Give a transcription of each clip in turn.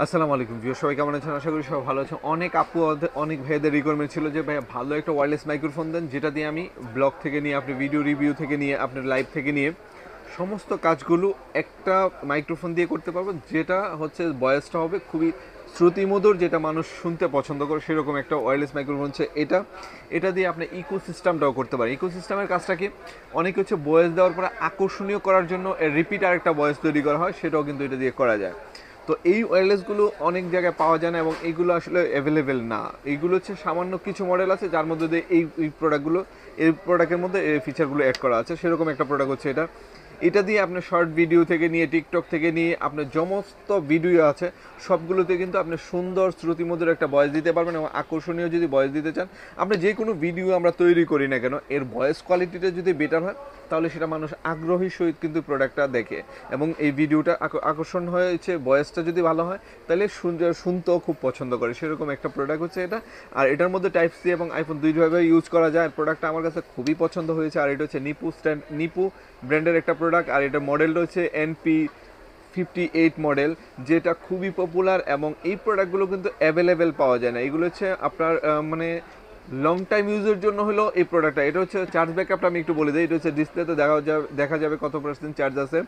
আসসালামু আলাইকুম ভিউয়ার, সবাই কেমন আছেন? আশা করি সবাই ভালো আছেন। অনেক আপু অনেক ভাইয়াদের রিকোয়ারমেন্ট ছিল যে ভাই ভালো একটা ওয়্যারলেস মাইক্রোফোন দেন, যেটা দিয়ে আমি ব্লগ থেকে নিয়ে, আপনি ভিডিও রিভিউ থেকে নিয়ে, আপনার লাইভ থেকে নিয়ে সমস্ত কাজগুলো একটা মাইক্রোফোন দিয়ে করতে পারবো, যেটা হচ্ছে ভয়েসটা হবে খুবই শ্রুতিমধুর, যেটা মানুষ শুনতে পছন্দ করে, সেরকম একটা ওয়্যারলেস মাইক্রোফোন হচ্ছে এটা। এটা দিয়ে আপনি ইকো সিস্টেমটাও করতে পারেন। ইকো সিস্টেমের কাজটা কি, অনেকে হচ্ছে ভয়েস দেওয়ার পরে আকর্ষণীয় করার জন্য রিপিট আরেকটা ভয়েস তৈরি করা হয়, সেটাও কিন্তু এটা দিয়ে করা যায়। তো এই ওয়্যারলেসগুলো অনেক জায়গায় পাওয়া যায় না এবং এইগুলো আসলে অ্যাভেলেবেল না। এইগুলো হচ্ছে সামান্য কিছু মডেল আছে যার মধ্যে দিয়ে এই প্রোডাক্টগুলো, এই প্রোডাক্টের মধ্যে এই ফিচারগুলো অ্যাড করা আছে, সেরকম একটা প্রোডাক্ট হচ্ছে এটা। এটা দিয়ে আপনার শর্ট ভিডিও থেকে নিয়ে, টিকটক থেকে নিয়ে, আপনার সমস্ত ভিডিও আছে সবগুলোতে কিন্তু আপনি সুন্দর শ্রুতিমধুর একটা ভয়েস দিতে পারবেন। এবং আকর্ষণীয় যদি ভয়েস দিতে চান, আপনি যে কোনো ভিডিও আমরা তৈরি করি না কেন, এর ভয়েস কোয়ালিটিটা যদি বেটার হয়, তাহলে সেটা মানুষ আগ্রহী সহিত কিন্তু প্রোডাক্টটা দেখে। এবং এই ভিডিওটা আকর্ষণ হয়েছে, ভয়েসটা যদি ভালো হয়, তাহলে শুনতেও খুব পছন্দ করে, সেরকম একটা প্রোডাক্ট হচ্ছে এটা। আর এটার মধ্যে টাইপ সি এবং আইফোন দুইভাবে ইউজ করা যায়। প্রোডাক্টটা আমার কাছে খুবই পছন্দ হয়েছে। আর এটা হচ্ছে নিপু ব্র্যান্ডের একটা প্রোডাক্ট। আর এটা মডেলটা হচ্ছে NP58 মডেল, যেটা খুবই পপুলার। এবং এই প্রোডাক্টগুলো কিন্তু অ্যাভেলেবেল পাওয়া যায় না। এগুলো হচ্ছে আপনার মানে লং টাইম ইউজের জন্য হলো এই প্রোডাক্টটা। এটা হচ্ছে চার্জ ব্যাকআপটা আমি একটু বলে দিই। এটা হচ্ছে ডিসপ্লেতে দেখা যাবে কত পার্সেন্ট চার্জ আছে।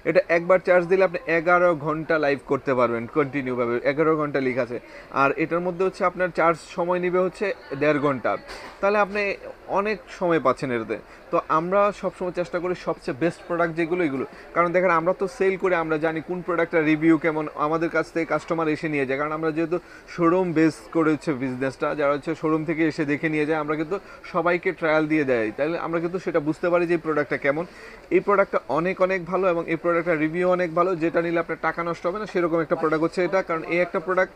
এটা একবার চার্জ দিলে আপনি 11 ঘন্টা লাইভ করতে পারবেন কন্টিনিউভাবে, 11 ঘন্টা লেখা আছে। আর এটার মধ্যে হচ্ছে আপনার চার্জ সময় নেবে হচ্ছে 1.5 ঘন্টা। তাহলে আপনি অনেক সময় পাচ্ছেন এটাতে। তো আমরা সবসময় চেষ্টা করি সবচেয়ে বেস্ট প্রোডাক্ট যেগুলো, এগুলো। কারণ দেখেন, আমরা তো সেল করে, আমরা জানি কোন প্রোডাক্টটা রিভিউ কেমন, আমাদের কাছ থেকে কাস্টমার এসে নিয়ে যায়। কারণ আমরা যেহেতু শোরুম বেস করে হচ্ছে বিজনেসটা, যারা হচ্ছে শোরুম থেকে এসে দেখে নিয়ে যায়, আমরা কিন্তু সবাইকে ট্রায়াল দিয়ে দেয়। তাহলে আমরা কিন্তু সেটা বুঝতে পারি যে এই প্রোডাক্টটা কেমন। এই প্রোডাক্টটা অনেক অনেক ভালো এবং এই প্রোডাক্টটা রিভিউ অনেক ভালো, যেটা নিলে আপনার টাকা নষ্ট হবে না, সেরকম একটা প্রোডাক্ট হচ্ছে এটা। কারণ এই একটা প্রোডাক্ট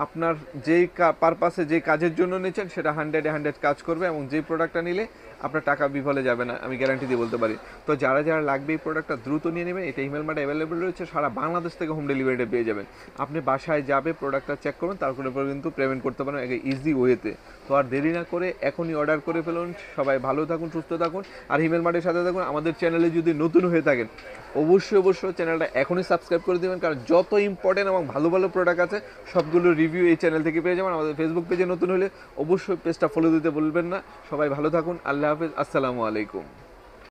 আপনার যেই পারপাসে, যেই কাজের জন্য নিচ্ছেন, সেটা 100-100 কাজ করবে। এবং যেই প্রোডাক্টটা নিলে আপনার টাকা বিফলে যাবে না, আমি গ্যারান্টি দিয়ে বলতে পারি। তো যারা যারা লাগবে এই প্রোডাক্টটা দ্রুত নিয়ে নেবেন। এটা ইমেল মার্টে অ্যাভেলেবেল রয়েছে, সারা বাংলাদেশ থেকে হোম ডেলিভারিটা পেয়ে যাবেন। আপনি বাসায় যাবে, প্রোডাক্টটা চেক করবেন, তারপরে কিন্তু পেমেন্ট করতে পারেন এক ইজি ওয়েতে। তো আর দেরি না করে এখনই অর্ডার করে ফেলুন। সবাই ভালো থাকুন, সুস্থ থাকুন, আর হিমেল মার্টের সাথে থাকুন। আমাদের চ্যানেলে যদি নতুন হয়ে থাকেন, অবশ্যই চ্যানেলটা এখনই সাবস্ক্রাইব করে দেবেন। কারণ যত ইম্পর্টেন্ট এবং ভালো ভালো প্রোডাক্ট আছে, সবগুলো রিভিউ এই চ্যানেল থেকে পেয়ে যাবেন। আমাদের ফেসবুক পেজে নতুন হলে অবশ্যই পেজটা ফলো দিতে বলবেন না। সবাই ভালো থাকুন, আল্লাহ হাফেজ, আসসালামু আলাইকুম।